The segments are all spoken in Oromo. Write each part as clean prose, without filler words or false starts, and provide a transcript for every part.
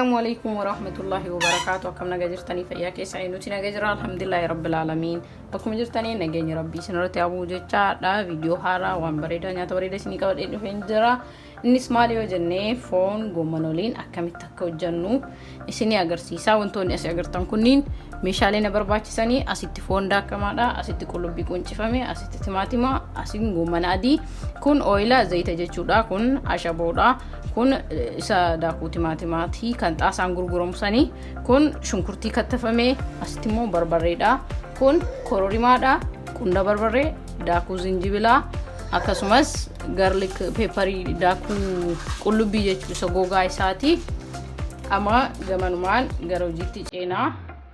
السلام عليكم ورحمة الله وبركاته. كم نجرتني في إياك سعينوتي نجرا الحمد لله رب العالمين. بكم جرتني نجني ربي سنرتي أبو جتة لا فيديو هارا وان بريدا نياتا بريدا سني كود إنه فينجرا النسمة ليو جنة فون قومانولين أكمل تكو جنو إسني أجر سيسا وانتوني أسي أجر تنكونين مشالين برباچ سني أسيت فون دا كمادا أسيت كلو بيكون شفامي أسيت تماتيما أسيت قومانادي كون أويلا زيت جتشودا كون أشابودا kun isa daakuu timaatimaatii kan xaasaan gurguramsanii kun shunkurtii kattafame asitti immoo barbareedha kun kororimaadha qunda barbaree daakuu zinjibilaa akkasumas garlic pepperii daakuu qullubbii jechuudha gogaa isaati ama gamanumaan gara hojiitti ceenaa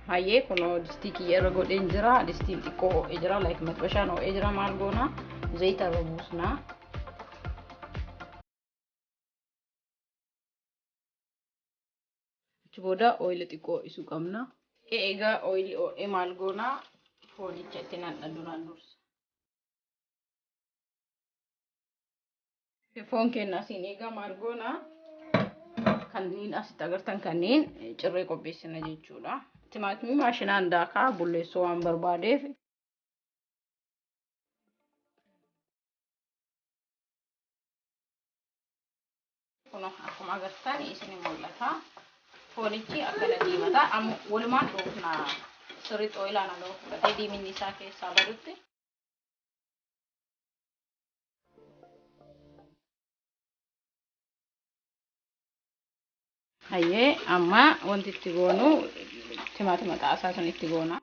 hayyee kunoo distii kiyya godheen jira distii xiqqoo ejira like matbashaan oo ejira maal goona zayita robuusna boda oil tiko isu kamna ega oil o emal gona foni chetinan adunan durs fon ken nasin ega margona kanin asit agartan kanin cirre qopheessina jechuudha timaatimi maashinaan daaka bulleessoo waan barbaadeef kono akkuma agartan isin mul'ata fonichi akkana diimata amma walumaan dhoofna sirriitti ooyilaan aga fudhatee diiminni isaa keessaa badutti hayyee amma wanti itti goonu timaatima xaasaa sun itti goona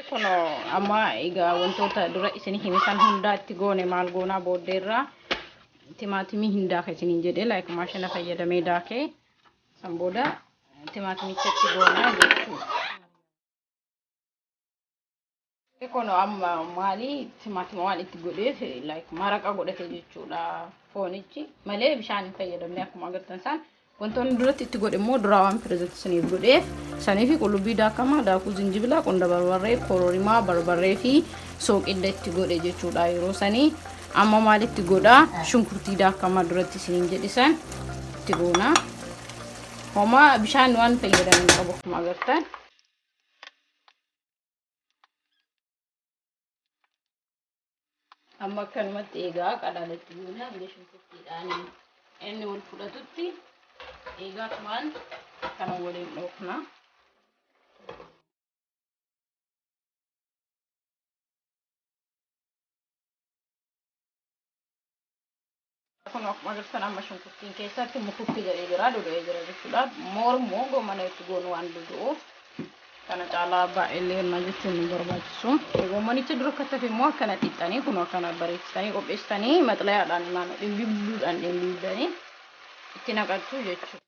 kono amma egaa wantoota dura isin himisan hunda itti goone maal goona booddeerra timaatimi hindaa keessaniin jedhe like maashina fayyadamee daakee san booda timaatimicha itti goona jechuudha. kono amma maali timaatima waan itti godheef like maraqa godhate jechuudha foonichi malee bishaan hin fayyadamne akkuma agartan san wantoonni duratti itti godhe immoo duraa waan pirezenteesaniif godheef sanii fi qullubbii daakamaa daakuu zinjibilaa qunda barbaree kororimaa barbaree fi sooqidda itti godhe jechuudha yeroo sanii amma maalitti godha shunkurtii daakamaa duratti isiniin jedhisan itti goona homa bishaan waan fayyadaman qabu akkuma agartan amma kanumatti egaa qadaadatti goona biyya shunkurtiidhaan inni wal fudhatutti egaa tumaan kana waliin dhoofna kun akkuma agartan amma shunkurtiin keessatti mukutti jedhee jira dodoo'ee jira jechuudha mormoo goomana itti goonu waan dodoo'uuf kana caalaa baay'ee hirna jechuun nu barbaachisu goomanicha dura kattafe immoo akkana xixxanii kun akkana bareechitanii qopheessitanii maxlayaadhaan naannoo dhimbiibduudhaan dhimbiibdanii itti naqattu jechuudha.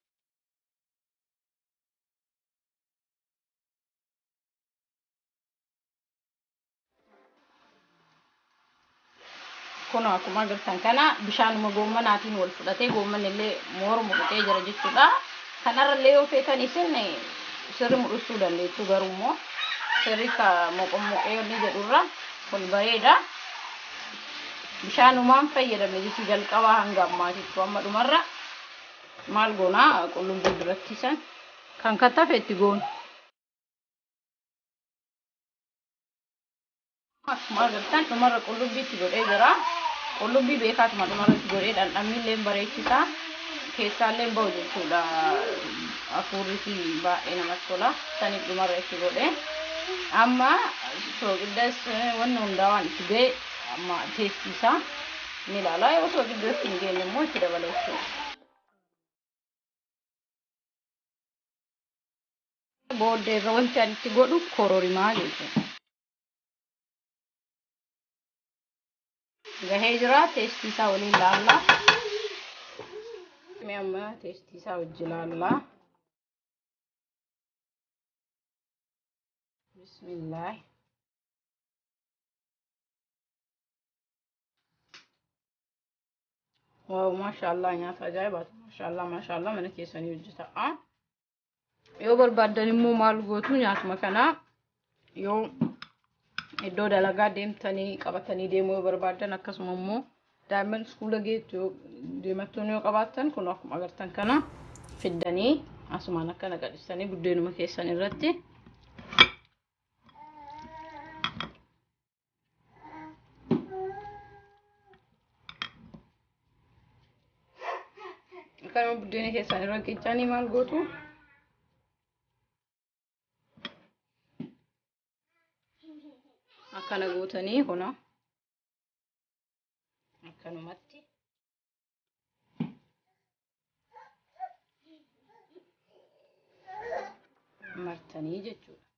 kono akkuma agartan kana bishaanuma goommanaatiin wal fudhatee goomman illee moora mudhatee jira jechuudha kanarrallee yoo feetan isin sirri mudhusuu dandeettu garuu immoo sirri ka moqommoqee inni jedhurra kun bareeda bishaanumaan fayyadamne jechuudha jalqabaa hanga ammaatitti amma dhumarra maal goonaa qullubbii durattisan kan kattafe itti goona akkuma agartan dhumarra qullubbii itti godhee jira qullubbii beekaatuma dhumarra itti godhee dhandhamillee bareechisa keessaallee bahu jechuudha afuurri fi baay'ee namatti tola saniif dhumarra itti godhee amma sooqiddas wanna hundaa waan itti ga'e amma teestisaa ni ilaala yoo sooqiddas hin geenye immoo itti dabala jechuudha. booddeerra wanti ani itti godhu kororimaa jechuudha. gahee jira teestisaa waliin laalla mee amma teestisaa wajji laalla بسم الله. واو ما شاء الله نياتا جايبات ما شاء الله ما شاء الله من كيساني وجهتا yoo barbaadan immoo maal gootu nyaatuma kana yoo iddoo dalagaa deemtanii qabatanii deemuu yoo barbaadan akkasuma immoo daa'imman iskuula geettu deemattuun yoo qabaattan kun akkuma agartan kana fiddanii asumaan akkana gadhiisanii buddeenuma keessan irratti akkana buddeena keessan irra qiccaanii maal gootu akkana gootanii hona akkanumatti martanii jechuudha.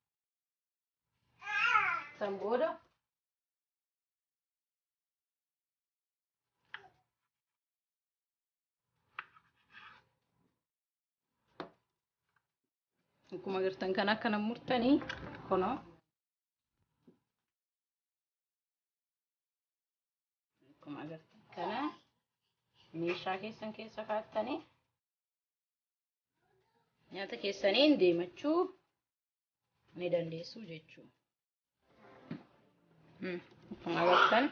San booda akkuma agartan kana akkana murtanii hona akkuma agartan kana meeshaa keessan keessa kaa'attanii nyaata keessaniin deemachuu ni dandeessu jechuudha. Akkuma agartan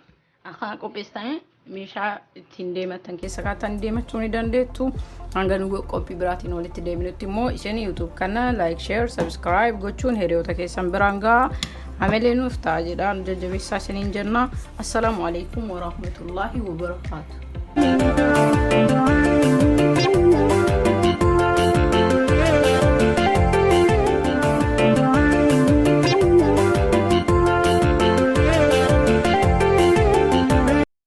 akka qopheessanii meeshaa ittiin deematan keessa kaa'attanii deemachuu ni dandeettu. Hanga nu qophii biraatiin walitti deebinutti immoo isin YouTube kana like, share, subscribe gochuun hiriyoota keessan biraan gahaa. Amelee nuuf ta'a jedhaan jajjabeessaa isiniin jenna. Assalaamu alaikum wa rahmatullahi wa barakaatuh.